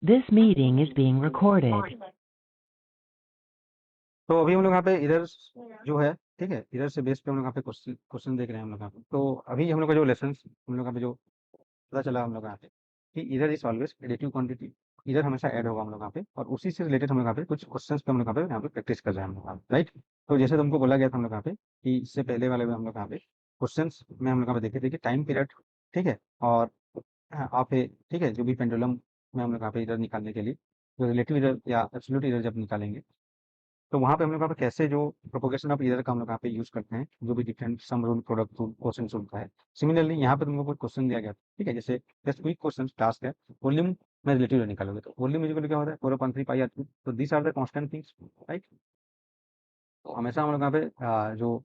This meeting is being recorded. तो अभी हम लोग यहाँ पे इधर जो है, ठीक है, इधर से बेस पे हम लोग यहाँ पे क्वेश्चन क्वेश्चन देख रहे हैं हम लोग यहाँ पे। तो अभी हम लोग का जो लेसन हम लोग यहाँ पे जो पता चला हम लोग यहाँ पे कि इधर इज ऑलवेज एडिटिव क्वांटिटी, इधर हमेशा ऐड होगा हम लोग यहाँ पे, और उसी से रिलेटेड हम लोग यहाँ पे कुछ क्वेश्चंस पे हम लोग यहाँ पे प्रैक्टिस कर रहे हैं हम लोग यहाँ पे, राइट। तो जैसे तुमको बोला गया था हम लोग यहाँ पे कि इससे पहले वाले में हम लोग यहाँ पे क्वेश्चंस में हम लोग यहाँ पे देखे थे कि टाइम पीरियड, ठीक है, और आप ठीक है, जो भी पेंडुलम में हम लोग यहाँ पे इधर निकालने के लिए जो रिलेटिव इधर या एब्सोल्यूट इधर जब निकालेंगे, तो वहाँ पे हम लोग यहाँ पे कैसे जो प्रोपोगेशन ऑफ इधर का हम लोग यहाँ पे यूज करते हैं, जो भी different sum rule, product rule, question rule का है। सिमिलरली यहाँ पे तुमको कोई क्वेश्चन दिया गया, ठीक है, जैसे जस्ट क्विक क्वेश्चन टास्क है, वॉल्यूम में रिलेटिव निकालोगे, तो वॉल्यूम इक्वल क्या होता है 4/3 पाई आर क्यूब। तो this are the constant things, right. तो हमेशा हम लोग यहाँ पे जो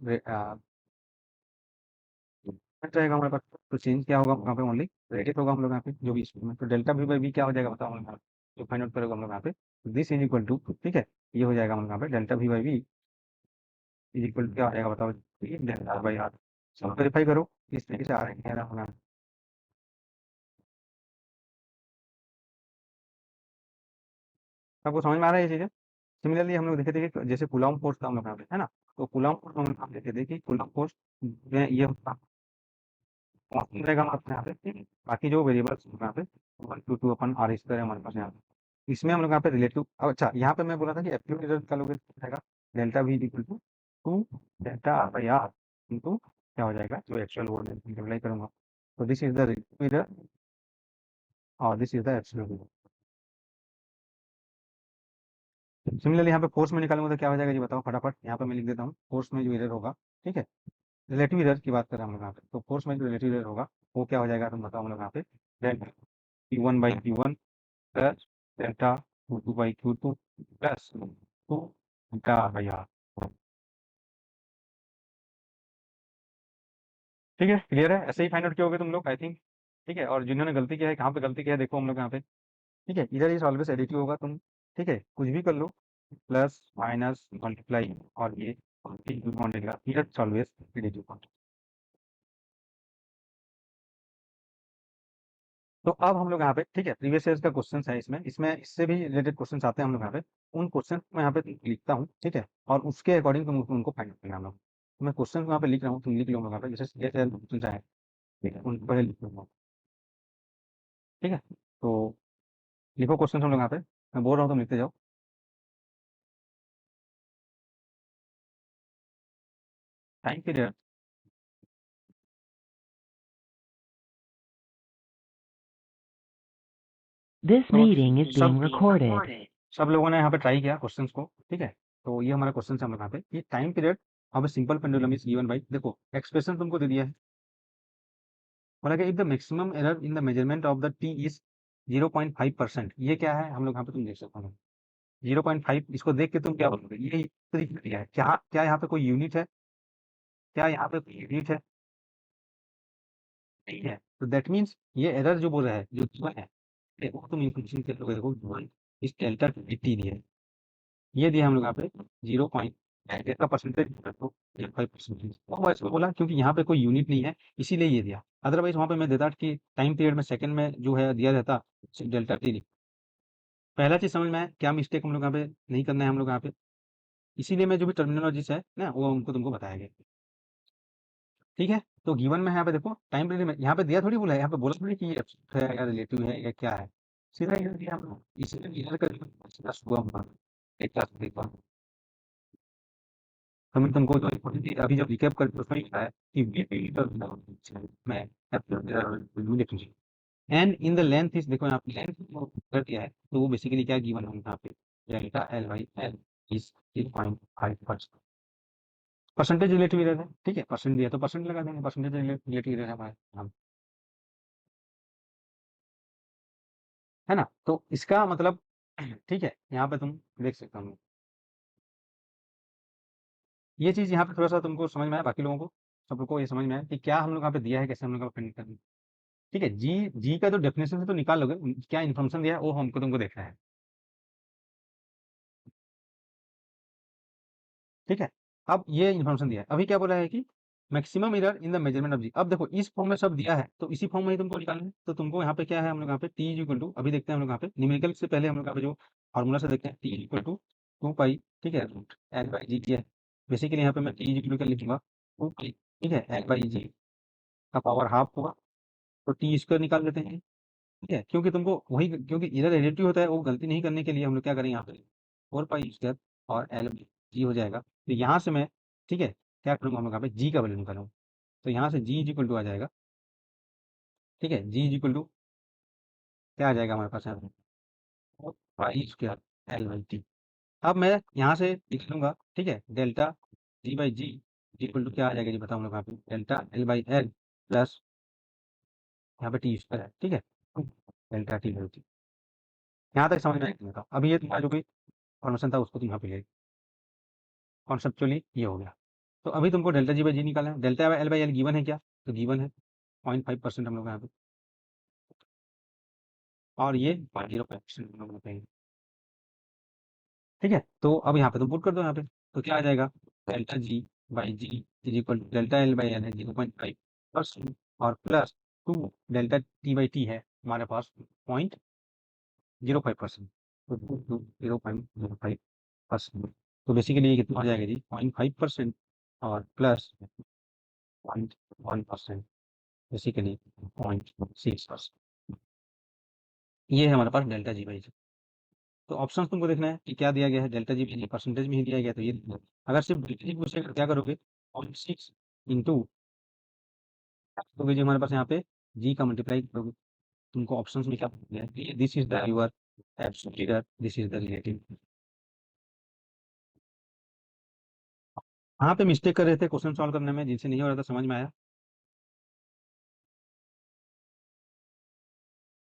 रहेगा हमारे पास, तो चेंज क्या होगा यहाँ पे, ओनली रेडियस होगा हम लोग यहाँ पे जो भी इसमें, तो डेल्टा वी बाई वी क्या हो जाएगा बताओ हम लोग जो फाइंड आउट करेगा हम लोग यहाँ पे, दिस इज इक्वल टू, ठीक है, ये हो जाएगा हम लोग यहाँ पे delta V by V is equal to क्या आ जाएगा बताओ, डेल्टा आर बाई आर। सब वेरीफाई करो इस तरीके से आ रहा है हमारा। आपको समझ में आ रहा है ये चीजें। सिमिलरली हम लोग देखे थे कि जैसे कुलाम फोर्स का हम लोग यहाँ पे है ना, तो कुलाम फोर्स हम लोग देखे थे कि कुलाम फोर्स में ये कांस्टेंट रहेगा हमारे यहाँ पे, ठीक है? बाकी जो वेरिएबल्स यहाँ पे 1 to 2 अपन आर स्क्वायर है हमारे पास यहाँ पे, इसमें हम लोग यहाँ पे रिलेटिव, अच्छा यहाँ पे मैं बोला था कि एब्सोल्यूट रिजल्ट का लोग रहेगा delta V equal to delta R by R into क्या हो जाएगा जो एक्चुअल वोल्ट मल्टीप्लाई करूंगा, तो दिस इज द रिलेटिव और this is the absolute. Similarly यहाँ पे फोर्स में निकालूंगा तो क्या हो जाएगा जी बताओ फटाफट, यहाँ पे मैं लिख देता हूँ फोर्स में जो एरर होगा, ठीक है, रिलेटिव एरर की बात कर रहे हैं हम लोग यहाँ पे, तो फोर्स में जो रिलेटिव एरर होगा वो क्या हो जाएगा तुम बताओ हम लोग यहाँ पे, delta Q1/Q1 plus delta Q2/Q2 plus two delta by R. ठीक है, क्लियर है, ऐसे ही फाइंड आउट किया होगा तुम लोग आई थिंक, ठीक है। और जिन्होंने गलती किया है, कहाँ पे गलती किया है देखो हम लोग यहाँ पे, ठीक है, इधर इज ऑलवेज एडिटिव होगा तुम, ठीक है, कुछ भी कर लो, प्लस माइनस मल्टीप्लाई और ये इधर ऑलवेज एडिटिव। तो अब हम लोग यहाँ पे, ठीक है, प्रीवियस ईयर का क्वेश्चन है इसमें, इससे भी रिलेटेड क्वेश्चन आते हैं हम लोग यहाँ पे, उन क्वेश्चन मैं यहाँ पे लिखता हूँ, ठीक है, और उसके अकॉर्डिंग तुम उनको फाइंड करना हम लोग। तो मैं क्वेश्चन यहाँ पे लिख रहा हूँ, तुम लिख लो यहाँ पे, जैसे क्वेश्चन है, ठीक है, उनको पहले लिख लूंगा, ठीक है। तो लिखो क्वेश्चन हम लोग यहाँ पे, मैं बोल रहा हूँ तुम लिखते जाओ। टाइम पीरियड, This तो meeting is सब being recorded. सब लोगों ने यहाँ पे ट्राई किया क्वेश्चंस को, ठीक है। तो ये हमारा क्वेश्चन है हम लोग यहाँ पे कि time period of a simple pendulum is given by, देखो एक्सप्रेशन तुमको दे दिया है, बोला कि if the maximum error in the measurement of the T is 0.5%, ये क्या है हम लोग यहाँ पे तुम देख सकते हो 0.5, इसको देख के तुम क्या बोलोगे, ये तरीका दिया है क्या, क्या यहाँ पे कोई यूनिट है, क्या यहाँ पे कोई यूनिट है, नहीं है, तो दैट मीन्स ये एरर जो बोल रहा है जो है, वो तुम इंक्लूशन के लोग देखो, इस डेल्टा टी दिया है, ये दिया हम लोग यहाँ पे 0. इसका परसेंटेज तो 5%, वो ऐसे बोला क्योंकि यहाँ पे कोई यूनिट नहीं है इसीलिए ये दिया, अदरवाइज वहाँ पे मैं देता कि टाइम पीरियड में सेकंड में जो है दिया रहता डेल्टा टी। पहला चीज समझ में आया क्या मिस्टेक हम लोग यहाँ पे नहीं करना है हम लोग यहाँ पे, इसीलिए मैं जो भी टर्मिनोलॉजीज है ना वो उनको तुमको बताया गया, ठीक है। तो गिवन में यहाँ पे देखो टाइम पीरियड में यहाँ पे दिया थोड़ी बोला है, यहाँ पे बोला थोड़ी कि ये है या रिलेटिव है या क्या है, सीधा इधर दिया हम लोग, इसीलिए इधर कर सीधा सुबह हुआ एक क्लास देखा, तो मैं तुमको जो important चीज़ अभी जब रिकैप कर उसमें लिखा है कि मैं and in the length is, देखो यहाँ पे लेंथ कर दिया है, तो वो बेसिकली क्या गिवन है यहाँ पे, delta L/L is 0.5%, percentage relative error है, ठीक है, परसेंट दिया तो परसेंट लगा देंगे, परसेंटेज रिलेटिव एरर है हमारे हम, है ना। तो इसका मतलब ठीक है, यहाँ पे तुम देख सकते हो, ये चीज यहाँ पे थोड़ा सा तुमको समझ में आया, बाकी लोगों को सब लोग को ये समझ में आया कि क्या हम लोग यहाँ पे दिया है, कैसे हम लोग का प्रिंट करना है, ठीक है। जी जी का जो डेफिनेशन से तो निकाल लोगे, क्या इन्फॉर्मेशन दिया है वो हमको तुमको देखना है, ठीक है। अब ये इन्फॉर्मेशन दिया है, अभी क्या बोला है कि maximum error in the measurement of g. अब देखो इस फॉर्म में सब दिया है तो इसी फॉर्म में ही तुमको निकालना है। तो तुमको यहाँ पे क्या है, हम लोग यहाँ पे टी इज इक्वल टू, अभी देखते हैं हम लोग यहाँ पे न्यूमेरिकल से पहले हम लोग यहाँ पे जो फॉर्मूला से देखते हैं, टी इज इक्वल टू 2 पाई, ठीक है, रूट एल बाई जी है। बेसिकली यहाँ पे मैं टी इज इक्वल टू क्या लिखूंगा, 2 पाई, ठीक है, एल बाई जी का पावर हाफ होगा, तो टी स्क्वायर निकाल लेते हैं, ठीक है, क्योंकि तुमको वही, क्योंकि इधर एडिटिव होता है, वो गलती नहीं करने के लिए हम लोग क्या करें यहाँ पे 4 पाई स्क्वायर और एल जी हो जाएगा। तो यहाँ से मैं, ठीक है, क्या करूँगा, हम लोग यहाँ पे जी का वैल्यू निकालूंगा। तो यहाँ से जी इज इक्वल टू आ जाएगा, ठीक है, जी इज इक्वल टू क्या आ जाएगा हमारे पास यहाँ पे, pi square L by T. अब मैं यहाँ से लिख लूंगा, ठीक है, delta G by G equal to क्या आ जाएगा जी, बताओ हम लोग यहाँ पे delta L by L plus यहाँ पे टी स्क्वायर है, ठीक है, डेल्टा टी बाई टी। यहाँ तक समझ में आएगा, बताओ अभी ये तुम्हारा जो भी फॉर्मेशन था उसको तुम यहाँ पे ले, कॉन्सेप्चुअली ये हो गया। तो अभी तुमको डेल्टा जी बाई जी निकालना है, delta L by L given है क्या, तो गिवन है 0.5% हम लोग यहाँ पे, और ये 0.5% हम लोग पे, ठीक है। तो अब यहाँ पे तुम पुट कर दो यहाँ पे, तो क्या आ जाएगा, delta G by G is equal to delta L by L है 0.5% और plus 2 delta T by T है हमारे पास 0.05%, तो 0.05%। तो बेसिकली ये कितना हो जाएगा जी, 0.5% और प्लस 0.1%, बेसिकली 0.6%। ये है हमारे पास डेल्टा जी बाई जी। तो ऑप्शन तुमको देखना है कि क्या दिया गया है, delta G by G percentage में ही दिया गया है, तो ये देखना है। अगर सिर्फ डेल्टा जी पूछेगा तो क्या करोगे, 0.6 इंटू तो जी हमारे पास यहाँ पे जी का मल्टीप्लाई करोगे। तुमको ऑप्शंस में क्या दिया है, this is the your absolute error, this is the relative. यहाँ पे मिस्टेक कर रहे थे क्वेश्चन सॉल्व करने में, जिनसे नहीं हो रहा था, समझ में आया।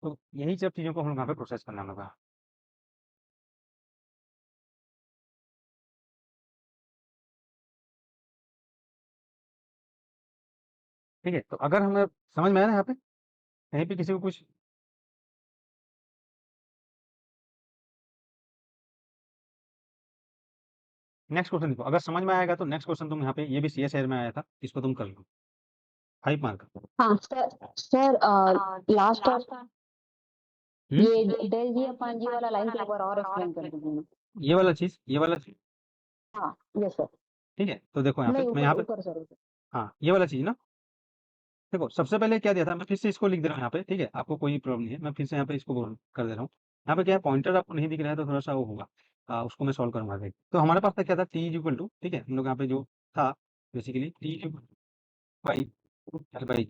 तो यही सब चीज़ों को हम लोग यहाँ पे प्रोसेस करना होगा, ठीक है। तो अगर हमें समझ में आया ना यहाँ पे, कहीं पे किसी को कुछ, नेक्स्ट क्वेश्चन देखो, अगर समझ में आएगा तो नेक्स्ट क्वेश्चन तुम यहाँ पे, ये भी सी एस में आया था, इसको तुम कर लो, 5 मार्क। हाँ सर। सर लास्ट ये डेल जी अपॉन जी वाला लाइन को एक बार और एक्सप्लेन कर दीजिए। ये वाला चीज, ये वाला चीज, हाँ यस सर। ठीक है। तो देखो यहाँ पे नहीं मैं यहाँ ऊपर पे, ऊपर सर ऊपर। हाँ ये वाला चीज ना, देखो सबसे पहले क्या दिया था, मैं फिर से इसको लिख दे रहा हूँ यहाँ पे, ठीक है, आपको कोई प्रॉब्लम नहीं है, मैं फिर से यहाँ पे इसको कर दे रहा हूँ। यहाँ पे क्या है, पॉइंटर आपको नहीं दिख रहा है तो थोड़ा सा वो होगा, उसको मैं सॉल्व करूंगा आगे। तो हमारे पास क्या था, टी इज इक्वल टू, ठीक है, हम लोग यहाँ पे जो था basically T is equal by L by,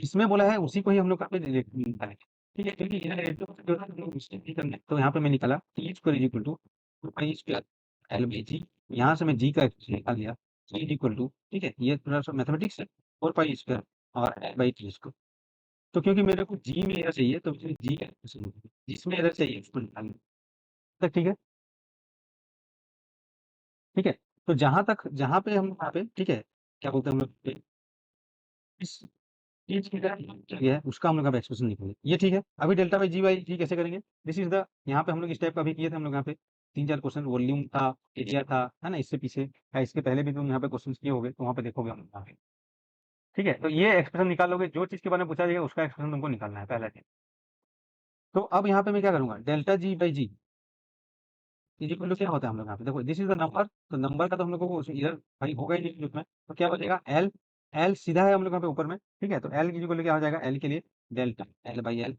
इसमें बोला है उसी को ही हम लोग यहाँ पे निकालेंगे, ठीक है, क्योंकि यहाँ रेट जो था हम लोग मिस्टेक नहीं करना है। तो यहाँ पे मैं निकाला T square is equal to pi square L by g, यहाँ से मैं जी का निकाल लिया, टी इज इक्वल टू, ठीक है, ये थोड़ा सा मैथमेटिक्स है, 4 पाई स्क्वायर और एल बाई टी स्क्वायर। तो क्योंकि मेरे को जी में एरर चाहिए तो मुझे जी का एक्सप्रेशन लिखना है। जिसमें एरर चाहिए उसको निकालना है। तक ठीक है, ठीक है। तो जहाँ पे हम यहाँ पे, ठीक है, क्या बोलते हैं हम लोग इस चीज की क्या है उसका हम लोग यहाँ पे एक्सप्रेशन लिखेंगे, ये ठीक है। अभी डेल्टा बाई जी बाई जी कैसे करेंगे, दिस इज द, यहाँ पे हम लोग इस टाइप का भी किए थे हम लोग यहाँ पे 3-4 क्वेश्चन, वॉल्यूम था, एरिया था, है ना, इससे पीछे या इसके पहले भी तुम यहाँ पे क्वेश्चन किए होंगे, तो वहाँ पे देखोगे हम लोग यहाँ पे, ठीक है। तो ये एक्सप्रेशन निकाल लोगे, जो चीज के बारे में पूछा जाएगा उसका एक्सप्रेशन तुमको निकालना है पहला चीज। तो अब यहाँ पे मैं क्या करूंगा, delta G by G is equal to क्या होता है हम लोग यहाँ पे, देखो दिस इज द नंबर, तो नंबर का तो हम लोग को इधर भाई होगा ही नहीं उसमें, तो क्या बचेगा एल, एल सीधा है हम लोग यहाँ पे ऊपर में, ठीक है। तो एल की इक्वल क्या हो जाएगा, एल के लिए डेल्टा एल बाई एल,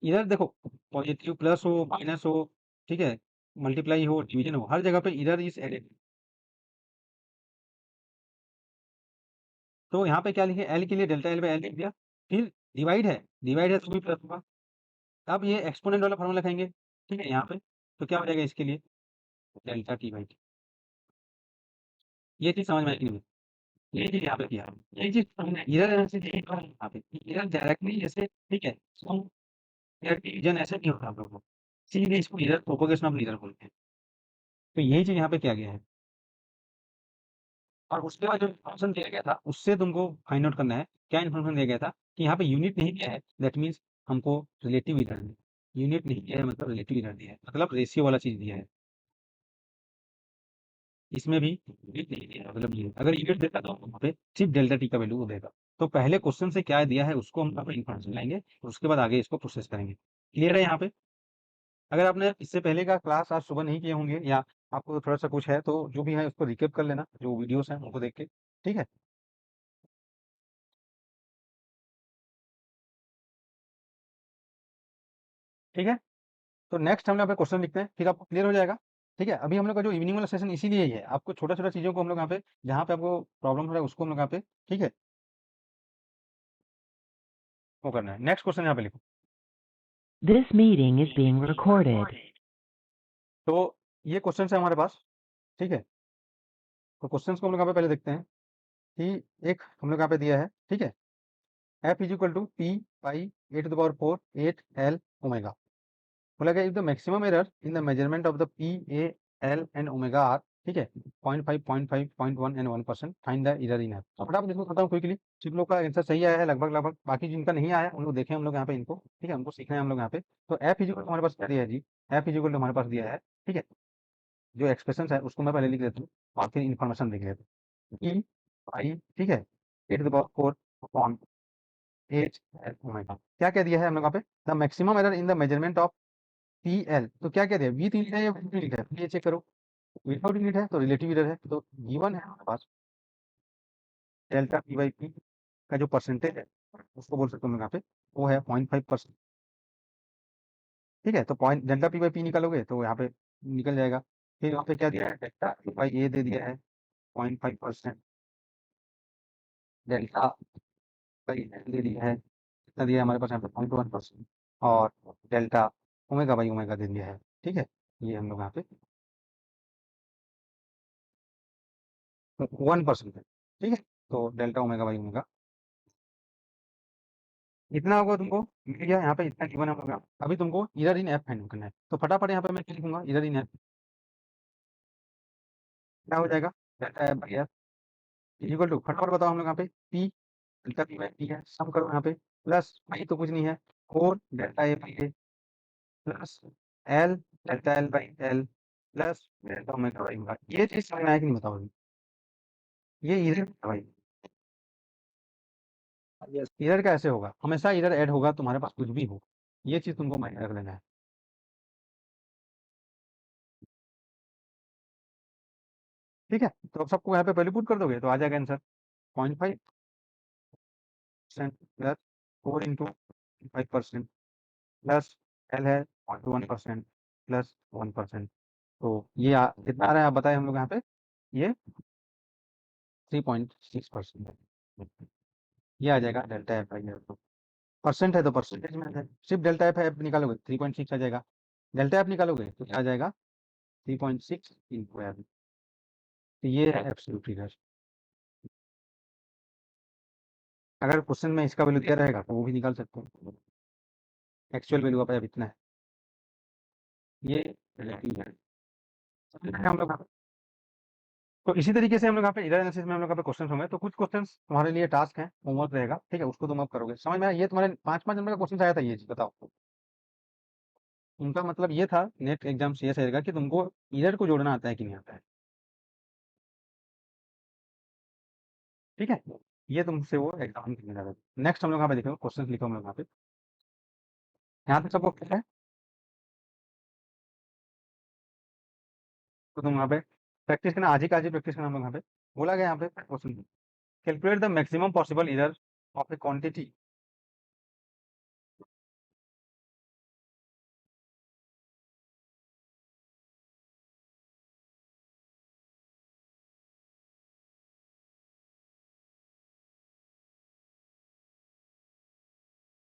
इधर देखो पॉजिटिव प्लस हो माइनस हो, ठीक है, मल्टीप्लाई हो डिवीजन हो, हर जगह पे इधर इज एडेड। तो यहाँ पे क्या लिखे, एल के लिए डेल्टा एल बाई एल लिख दिया, फिर डिवाइड है तो भी प्लस होगा। अब ये एक्सपोनेंट वाला फॉर्मूला लिखेंगे, ठीक है, यहाँ पे तो क्या हो जाएगा इसके लिए डेल्टा टी बाई टी। ये चीज समझ में आई कि नहीं, ये चीज यहाँ पे किया, ये चीज इधर ऐसे यहाँ पे इधर डायरेक्टली ऐसे, ठीक है, तो इधर डिवीजन ऐसे नहीं होता हम लोग को, सीधे इसको इधर प्रोपोगेशन ऑफ लीडर बोलते हैं। तो यही चीज यहाँ पे किया गया है, और उसके बाद जो इन्फॉर्मेशन दिया गया था उससे तुमको फाइंड आउट करना है, क्या इन्फॉर्मेशन दिया गया था कि यहाँ पे यूनिट नहीं दिया है, दैट मीन्स हमको रिलेटिव इधर दिया, यूनिट नहीं दिया है मतलब रिलेटिव इधर दिया है, मतलब रेशियो वाला चीज दिया है। इसमें भी यूनिट नहीं दिया, मतलब ये अगर यूनिट देता तो वहाँ पे सिर्फ डेल्टा टी का वैल्यू वो देगा। तो पहले क्वेश्चन से क्या दिया है उसको हम यहाँ पे इन्फॉर्मेशन लाएंगे, और उसके बाद आगे इसको प्रोसेस करेंगे। क्लियर है यहाँ पे? अगर आपने इससे पहले का क्लास आज सुबह नहीं किए होंगे, या आपको थोड़ा सा कुछ है, तो जो भी है उसको रिकेप कर लेना, जो वीडियोस हैं उनको देख के, ठीक है? ठीक है, तो नेक्स्ट हम लोग यहाँ पे क्वेश्चन लिखते हैं, फिर आपको क्लियर हो जाएगा। ठीक है, अभी हम लोग का जो इवनिंग वाला सेशन इसीलिए ही है, आपको छोटा छोटा चीज़ों को हम लोग यहाँ पे, जहाँ पे आपको प्रॉब्लम हो रहा है उसको हम लोग यहाँ पे, ठीक है, वो करना है। नेक्स्ट क्वेश्चन यहाँ पे लिखो। This meeting is being recorded. तो ये क्वेश्चन है हमारे पास, ठीक है? तो क्वेश्चन को हम लोग यहाँ पे पहले देखते हैं कि एक हम लोग यहाँ पे दिया है, ठीक है, F is equal to P pi A to the power 4 8 L omega. बोला गया if the maximum error in the measurement of the P A L and omega are, ठीक है, 0.5 0.5 0.1 and 1%, find the error in F. फटाफट इसको करता हूँ quickly. जिन लोग का आंसर सही आया है लगभग लगभग, बाकी जिनका नहीं आया है उन लोग देखें हम लोग यहाँ पे इनको, ठीक है, हमको सीखना है हम लोग यहाँ पे। तो एफ इज इक्वल हमारे पास क्या दिया है जी? एफ इज इक्वल हमारे पास दिया है, ठीक है, जो एक्सप्रेशन है उसको मैं पहले लिख देता हूँ और फिर इन्फॉर्मेशन लिख लेता हूँ। ई आई, ठीक है, A to the power 4 upon 8 L omega. क्या क्या दिया है हम लोग यहाँ पे? The maximum error in the measurement of P L. तो क्या क्या दिया? विथ यूनिट है या विदाउट यूनिट है, ये चेक करो। विदाउट यूनिट है तो रिलेटिव एरर है, तो गिवन है हमारे पास डेल्टा पी बाई पी का जो परसेंटेज है उसको बोल सकते हैं हम लोग यहाँ पे, वो है 0.5%। ठीक है, तो point delta P by P निकालोगे तो यहाँ पे निकल जाएगा। फिर यहाँ पे क्या दिया है? डेल्टा पी बाई ए दे दिया है 0.5%, डेल्टा बाई एल दे दिया है, कितना दिया है हमारे पास यहाँ पे 0.1%, और डेल्टा ओमेगा बाई ओमेगा दे दिया है। ठीक है, ये हम लोग यहाँ पे 1% है। ठीक है, तो डेल्टा ओमेगा बाई ओमेगा इतना होगा तुमको मिल गया। यहाँ पे इतना गिवन होगा। अभी तुमको इधर इन एफ फाइंड करना है, तो फटाफट यहाँ पे मैं क्या लिखूंगा? इधर इन एफ क्या हो जाएगा? Delta F by F equal to, फटाफट बताओ हम लोग यहाँ पे, P delta P by P है, सम करो यहाँ पे, प्लस आई तो कुछ नहीं है, 4 delta A by A plus L delta L by L plus delta omega by omega. ये चीज समझ में आया कि नहीं बताओ अभी? ये इधर है भाई, इधर कैसे होगा? हमेशा इधर ऐड होगा तुम्हारे पास कुछ भी हो, ये चीज तुमको माइंड रख लेना है। ठीक है, तो अब सबको यहाँ पे पहले पुट कर दोगे तो आ जाएगा आंसर 0.5% प्लस 4 × 5% प्लस एल है 0.1% प्लस 1%। तो ये कितना आ रहा है आप बताएं हम लोग यहाँ पे? ये 3.6% है। ये आ जाएगा delta F I F. Percent है तो परसेंटेज में है, सिर्फ डेल्टा एफ एफ निकालोगे 3.6 आ जाएगा, डेल्टा एफ निकालोगे तो क्या आ जाएगा? 3.6 इंटू एफ। तो ये है एब्सोल्यूट एरर। अगर क्वेश्चन में इसका वैल्यू दिया रहेगा तो वो भी निकाल सकते हो। एक्चुअल वैल्यू आप इतना है, ये रिलेटिव है। समझ रहे हैं हम लोग? तो इसी तरीके से हम लोग यहाँ पे इरर एनालिसिस में हम लोग यहाँ पे क्वेश्चन होंगे, तो कुछ क्वेश्चन तुम्हारे लिए टास्क है, होमवर्क रहेगा, ठीक है, उसको तुम अब करोगे। समझ में आया? ये तुम्हारे 5-5 नंबर का क्वेश्चन आया था, ये चीज बताओ। उनका मतलब ये था नेट एग्जाम से ये रहेगा कि तुमको इरर को जोड़ना आता है कि नहीं आता है। ठीक है, ये तुमसे वो एग्जाम करने जा रहे थे। नेक्स्ट हम लोग यहाँ पे देखो क्वेश्चन लिखो हम लोग यहाँ पे, यहाँ तक सबको क्या है? तो तुम यहाँ पे प्रैक्टिस करना, आज ही प्रैक्टिस करना हम लोग यहाँ पे। बोला गया यहाँ पे question, calculate the maximum possible error of A quantity.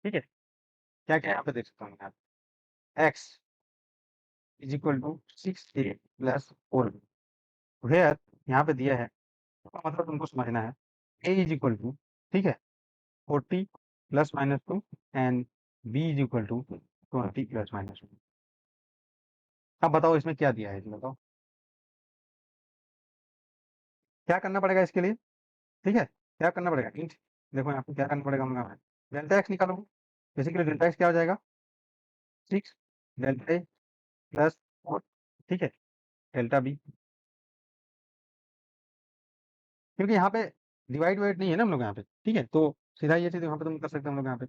ठीक है, क्या क्या यहाँ पे देख सकता हूँ यहाँ पे, X is equal to 6a plus 4b, where यहाँ पे दिया है, इसका मतलब तुमको समझना है a इज इक्वल टू, ठीक है, 40 plus minus 2 and b is equal to 20 plus minus 2। अब बताओ इसमें क्या दिया है, इसमें बताओ क्या करना पड़ेगा इसके लिए। ठीक है, क्या करना पड़ेगा int, देखो यहाँ पे क्या करना पड़ेगा हम लोग, डेल्टा एक्स निकालो। बेसिकली डेल्टा एक्स क्या हो जाएगा? 6 डेल्टा ए प्लस 4, ठीक है, डेल्टा बी क्योंकि यहाँ पे डिवाइड वाइड नहीं है ना हम लोग यहाँ पे, ठीक है, तो सीधा ये चीज यहाँ पे तुम कर सकते हो हम लोग यहाँ पे,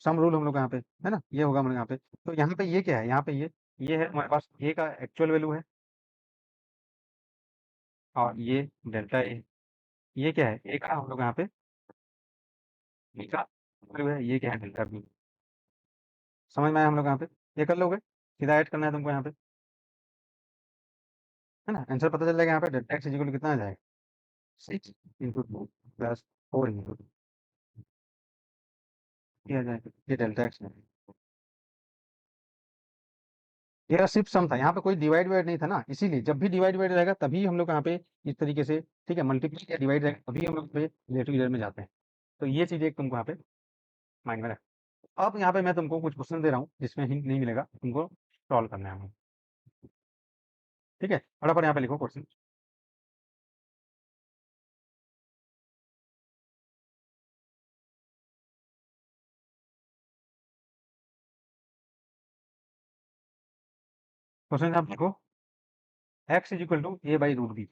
सम रूल हम लोग यहाँ पे, है ना, ये होगा हम लोग यहाँ पे। तो यहाँ पे ये क्या है, यहाँ पे ये है हमारे पास ए का एक्चुअल वैल्यू है, और ये डेल्टा ए, ये क्या है, ए का हम लोग यहाँ पे बी का वैल्यू है, ये क्या है डेल्टा बी। समझ में आया हम लोग यहाँ पे, ये कर लोगे, सीधा ऐड करना है तुमको यहाँ पे, है ना, आंसर पता चल जाएगा यहाँ पे, डेल्टा एक्स इक्वल कितना आ जाएगा, 6 इंटू 2 प्लस 4 इंटू 2, ये आ जाएगा, ये डेल्टा एक्स है। ये सिर्फ सम था, यहाँ पे कोई डिवाइड वाइड नहीं था ना, इसीलिए जब भी डिवाइड वाइड रहेगा तभी हम लोग यहाँ पे इस तरीके से, ठीक है, मल्टीप्लाई या डिवाइड रहेगा तभी हम लोग पे रिलेटिव ईयर में जाते हैं। तो ये चीज एक तुमको यहाँ पे माइंड में रख। अब यहाँ पे मैं तुमको कुछ क्वेश्चन दे रहा हूँ जिसमें हिंट नहीं मिलेगा, तुमको सॉल्व करना है हमें, ठीक है, फटाफट यहाँ पे लिखो क्वेश्चन। क्वेश्चन आप लिखो, X is equal to A by root B,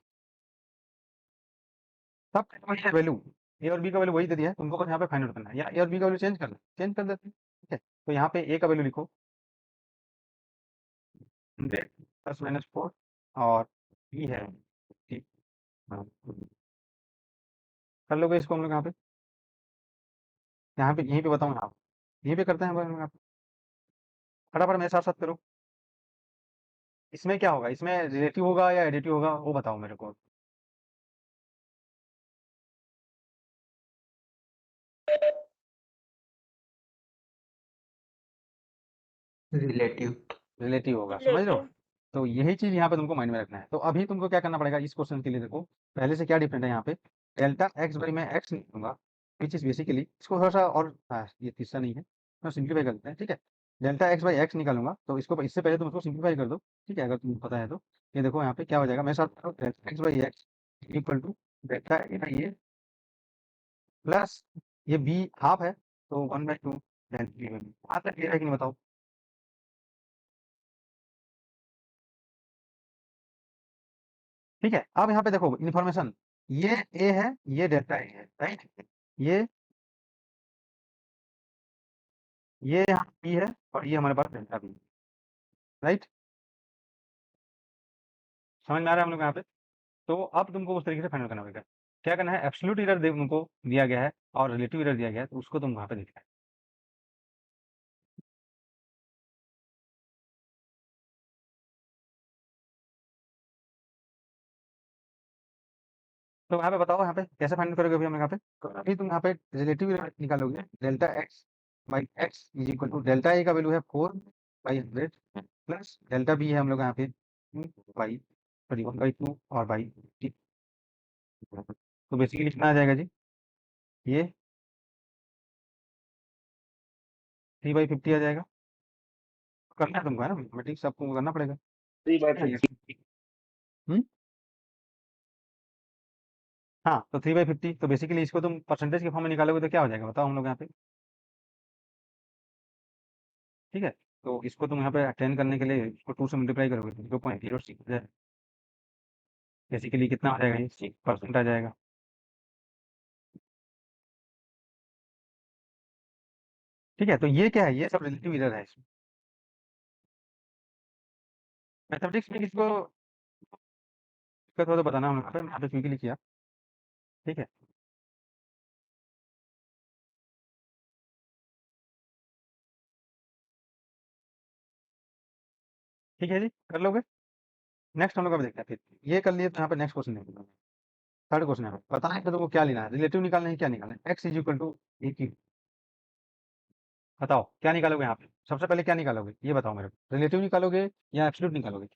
सब वही वैल्यू, ए और बी का वैल्यू वही दे दिया है, तुमको बस यहाँ पे फाइंड आउट करना है, या ए और बी का वैल्यू चेंज करना, चेंज कर देते हैं, ठीक है। तो यहाँ पे ए का वैल्यू लिखो 100 प्लस माइनस 4, और बी है 50। हाँ, कर लोगे इसको हम लोग यहाँ पे यहीं पे बताऊँ आप, यहीं पे करते हैं हम लोग, आप फटाफट मेरे साथ साथ करो। इसमें क्या होगा, इसमें रिलेटिव होगा या एडिटिव होगा, वो बताओ मेरे को। रिलेटिव। रिलेटिव होगा, समझ रहे हो। तो यही चीज यहाँ पे तुमको माइंड में रखना है। तो अभी तुमको क्या करना पड़ेगा इस क्वेश्चन के लिए, देखो पहले से क्या डिफरेंट है यहाँ पे, डेल्टा एक्स बाई मैं एक्स निकालूंगा, विच इज बेसिकली, इसको थोड़ा सा और, ये तीसरा नहीं है, तो सिंप्लीफाई कर देते हैं, ठीक है। डेल्टा एक्स बाई एक्स निकालूंगा, तो इसको इससे पहले तुम उसको सिंप्लीफाई कर दो, ठीक है, अगर तुमको पता है तो। ये देखो यहाँ पे क्या हो जाएगा, मेरे साथ delta X by X equal to delta A by A plus ये बी हाफ है, तो 1/2 डेल्टा बी बाई बी। आज तक क्लियर है कि नहीं बताओ। ठीक है, अब यहाँ पे देखो इन्फॉर्मेशन, ये ए है, ये डेल्टा ए है, राइट, ये ये यहाँ बी है, और ये हमारे पास डेल्टा बी, राइट, समझ में आ रहा है हम लोग यहाँ पे। तो अब तुमको उस तरीके से फाइनल करना पड़ेगा, क्या करना है, एब्सोल्यूट एरर दे तुमको दिया गया है और रिलेटिव एरर दिया गया है, तो उसको तुम वहाँ पे देखना है। तो यहाँ पे बताओ, यहाँ पे कैसे फाइंड करोगे अभी हम यहाँ पे, तो अभी तुम यहाँ पे रिलेटिव एरर निकालोगे, delta X by X is equal to delta A का वैल्यू है 4/100 प्लस डेल्टा बी है हम लोग यहाँ पे 1/2 और बाई, तो बेसिकली कितना आ जाएगा जी, ये 3/50 आ जाएगा। करना है तुमको, है ना, मैथमेटिक्स आपको करना पड़ेगा। 3/50। हम्म, हाँ, तो 3/50, तो बेसिकली इसको तुम परसेंटेज के फॉर्म में निकालोगे तो क्या हो जाएगा बताओ हम लोग यहाँ पे, ठीक है। तो इसको तुम यहाँ पे 10 करने के लिए इसको 2 से मल्टीप्लाई करोगे तो 0.06 बेसिकली कितना आ जाएगा, ये 6% आ जाएगा। ठीक है, तो ये क्या है, ये सब रिलेटिव एरर है इसमें। मैथमेटिक्स में किसको दिक्कत हो तो बताना, हम यहाँ पे क्विकली किया, ठीक है। ठीक है जी, कर लोगे। नेक्स्ट हम लोग अब देखते हैं, फिर ये कर लिए तो यहाँ पे नेक्स्ट क्वेश्चन देखते हैं। थर्ड क्वेश्चन है, बताना है कि तुमको क्या लेना है, रिलेटिव निकालना है, क्या निकालना है, एक्स इज इक्वल टू ए की, बताओ क्या निकालोगे यहाँ पे, सबसे पहले क्या निकालोगे ये बताओ मेरे को, रिलेटिव निकालोगे या एब्सोल्यूट निकालोगे।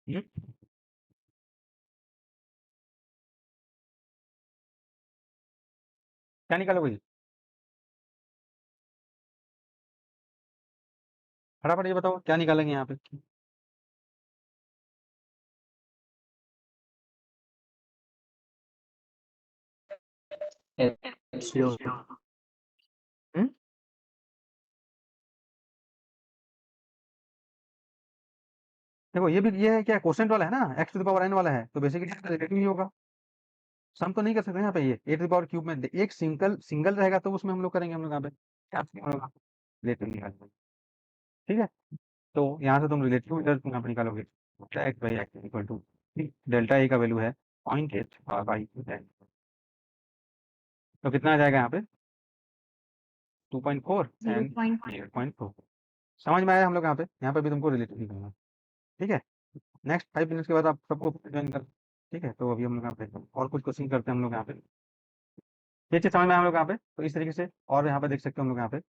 हम्म? क्या निकालोगे जी? फटाफट ये बताओ क्या निकालेंगे यहाँ पे। एप्सिलॉन। हम्म? देखो ये है क्या, क्वोशिएंट वाला है ना, x to the power n वाला है, तो बेसिकली रिलेटिव ही होगा। सम तो नहीं कर सकते यहाँ पे, ये ए टू द पावर क्यूब में एक सिंगल सिंगल रहेगा तो उसमें हम लोग करेंगे, हम लोग यहाँ पे क्या होगा, रिलेटिव निकालेंगे। ठीक है, तो यहाँ से तुम रिलेटिव रिजल्ट यहाँ पे निकालोगे, delta X by X equal to, delta A का वैल्यू है 0.8 और बाई 10, तो कितना आ जाएगा यहाँ पे 2.4 एंड 0.4। समझ में आया हम लोग यहाँ पे भी तुमको रिलेटिव निकालना है। ठीक है, नेक्स्ट 5 मिनट्स के बाद आप सबको ज्वाइन कर। ठीक है, तो अभी हम लोग यहाँ पे और कुछ क्वेश्चन करते हैं हम लोग यहाँ पे, ये चीज समझ में आया हम लोग यहाँ पे, तो इस तरीके से और यहाँ पे देख सकते हो हम लोग यहाँ पे।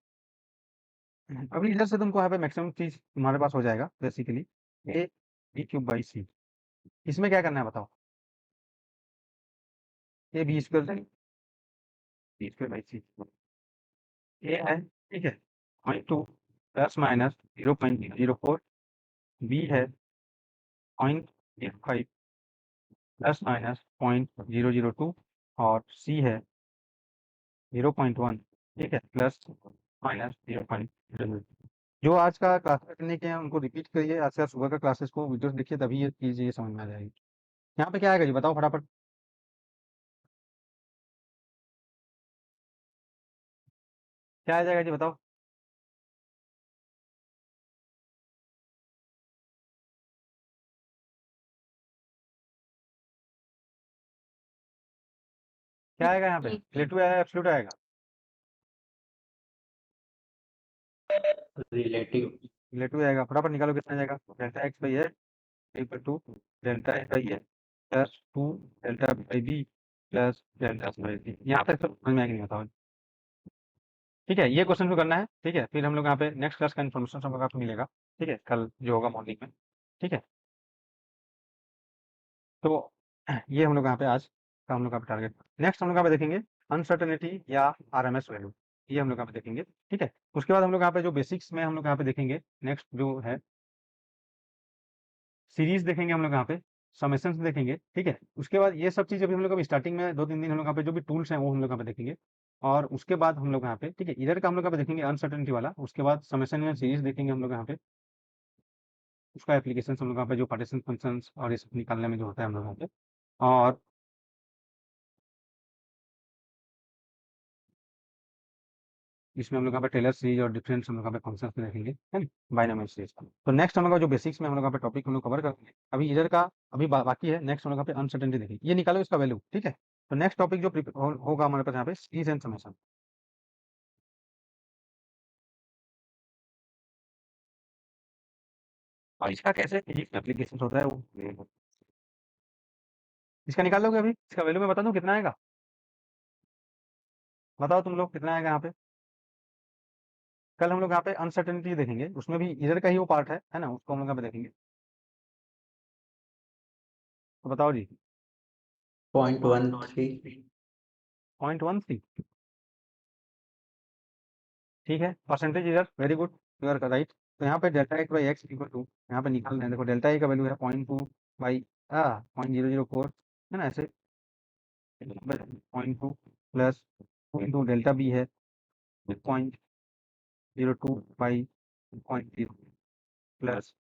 अभी इधर से तुमको यहाँ पे मैक्सिमम चीज तुम्हारे पास हो जाएगा basically, A B cube by C. इसमें क्या करना है बताओ, A B square, B square by C, A है, ठीक है, 0.2 प्लस माइनस 0.04, बी है 0.85 प्लस माइनस 0.002 और सी है 0.1, ठीक है, प्लस माइनस 0.00। जो आज का क्लास करने के हैं उनको रिपीट करिए, आज से सुबह का क्लासेस को वीडियोस देखिए, तभी ये चीज़ ये समझ में आ जाएगी। यहाँ पे क्या आएगा जी बताओ फटाफट, क्या आ जाएगा जी बताओ, क्या आएगा यहाँ पे, रिलेटिव आएगा एब्सोल्यूट आएगा, रिलेटिव। रिलेटिव आएगा, फटाफट निकालो कितना जाएगा, delta X by X equal to delta A by X plus 2 delta by B plus delta by C. यहाँ तक सब समझ में आएगा नहीं बताओ। ठीक है, ये क्वेश्चन को करना है। ठीक है, फिर हम लोग यहाँ पे नेक्स्ट क्लास का इन्फॉर्मेशन सब लोग आपको मिलेगा। ठीक है, कल जो होगा मॉर्निंग में। ठीक है, तो ये हम लोग यहाँ पे आज का हम लोग यहाँ पे टारगेट, नेक्स्ट हम लोग यहाँ पे देखेंगे अनसर्टेनिटी या आरएमएस वैल्यू, ये हम लोग यहाँ पे देखेंगे। ठीक है, उसके बाद हम लोग यहाँ पे जो बेसिक्स में हम लोग यहाँ पे देखेंगे, नेक्स्ट जो है सीरीज देखेंगे हम लोग यहाँ पे, समेशंस देखेंगे। ठीक है, उसके बाद ये सब चीज़ अभी हम लोग अभी स्टार्टिंग में 2-3 दिन हम लोग यहाँ पे जो भी टूल्स हैं वो हम लोग यहाँ पे देखेंगे। और उसके बाद हम लोग यहाँ पे, ठीक है, इधर का हम लोग यहाँ पे देखेंगे अनसर्टेनिटी वाला, उसके बाद समेशन में सीरीज देखेंगे हम लोग यहाँ पे, उसका एप्लीकेशन हम लोग यहाँ पे जो पार्टीशन फंक्शंस और ये सब निकालने में जो होता है हम लोग यहाँ पे, और इसमें हम लोग यहाँ पे टेलर सीरीज और डिफरेंस हम लोग यहाँ पे फंक्शंस में देखेंगे, है ना, बाइनोमियल सीरीज। तो नेक्स्ट हम लोग का जो बेसिक्स में हम लोग यहाँ पे टॉपिक हम लोग कवर करेंगे, अभी इधर का अभी बाकी है, नेक्स्ट हम लोग यहाँ पे अनसर्टेनिटी देखेंगे, ये निकालो इसका वैल्यू। ठीक है, तो नेक्स्ट टॉपिक जो होगा हमारे पास यहाँ पे सीरीज एंड समेशन। और इसका कैसे फिजिक्स में एप्लीकेशन होता है वो इसका निकाल लोगे, अभी इसका वैल्यू मैं बता दूं कितना आएगा, बताओ तुम लोग कितना आएगा यहाँ पे। कल हम लोग यहाँ पे अनसर्टेनिटी देखेंगे, उसमें भी इधर का ही वो पार्ट है ना, उसको हम लोग यहाँ पे देखेंगे। तो बताओ जी, 0.13। 0.13, ठीक है, परसेंटेज इधर, very good, you are right. तो यहाँ पे delta X by X equal to, यहाँ पे निकाल रहे हैं, देखो डेल्टा ए का वैल्यू है 0.2 बाई 0.004, है ना, ऐसे 0.2 प्लस इंटू डेल्टा बी है 0.02 बाई 0.0 प्लस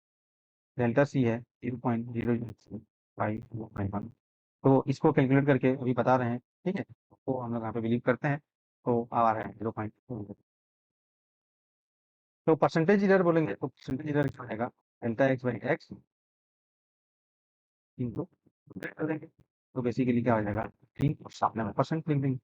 डेल्टा सी है 0.00 बाई 1। तो इसको कैलकुलेट करके अभी बता रहे हैं। ठीक है, तो हम लोग यहाँ पे बिलीव करते हैं, तो आ रहे हैं 0.2। तो परसेंटेज इधर बोलेंगे तो परसेंटेज इधर क्या आएगा, delta X by x into कर देंगे, तो बेसिकली क्या हो जाएगा 3% लिख देंगे।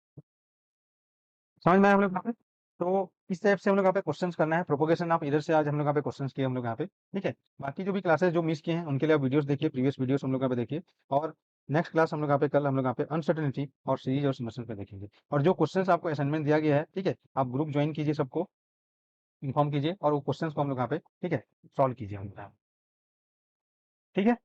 समझ में आया हम लोग यहाँ पे। तो इस टाइप से हम लोग यहाँ पे क्वेश्चंस करना है, प्रोपोगेशन आप इधर से आज हम लोग यहाँ पे क्वेश्चंस किए हम लोग यहाँ पे। ठीक है, बाकी जो भी क्लासेस जो मिस किए हैं उनके लिए आप वीडियोस देखिए, प्रीवियस वीडियोस हम लोग यहाँ पे देखिए। और नेक्स्ट क्लास हम लोग यहाँ पे कल हम लोग यहाँ पे अनसर्टेनिटी और सीरीज और समेशन पे देखेंगे। और जो क्वेश्चंस आपको असाइनमेंट दिया गया है, ठीक है, आप ग्रुप ज्वाइन कीजिए, सबको इन्फॉर्म कीजिए और वो क्वेश्चंस को हम लोग यहाँ पे, ठीक है, सॉल्व कीजिए हम लोग यहाँ पे। ठीक है,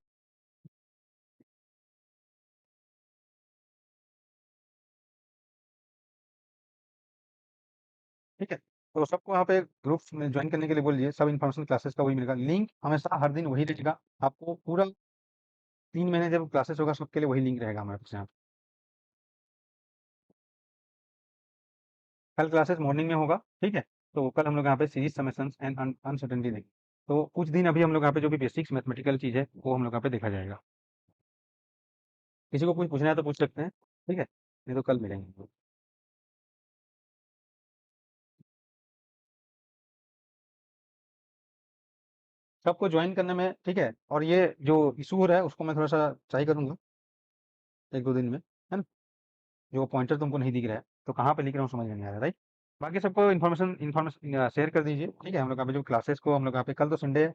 ठीक है, तो सबको यहाँ पे ग्रुप में ज्वाइन करने के लिए बोलिए, सब इन्फॉर्मेशन क्लासेस का वही मिलेगा, लिंक हमेशा हर दिन वही रहेगा आपको, पूरा 3 महीने जब क्लासेस होगा सबके लिए वही लिंक रहेगा हमारे पास यहाँ। कल क्लासेस मॉर्निंग में होगा। ठीक है, तो कल हम लोग यहाँ पे सीरीज समेशंस एंड अनसर्टेनिटी देंगे। तो कुछ दिन अभी हम लोग यहाँ पे जो भी बेसिक्स मैथमेटिकल चीज़ है वो हम लोग यहाँ पे देखा जाएगा। किसी को कुछ पूछना है तो पूछ सकते हैं, ठीक है? नहीं तो कल मिलेंगे हम लोग। सबको ज्वाइन करने में, ठीक है? और ये जो इशू हो रहा है उसको मैं थोड़ा-सा सही करूँगा 1-2 दिन में, है ना? जो पॉइंटर तुमको नहीं दिख रहा है, तो कहाँ पे लिख रहा हूँ समझ में नहीं आ रहा, राइट? बाकी सबको इन्फॉर्मेशन इन्फॉर्मेशन शेयर कर दीजिए, ठीक है? हम लोग यहाँ पे जो क्लासेस को हम लोग यहाँ पे कल तो संडे है।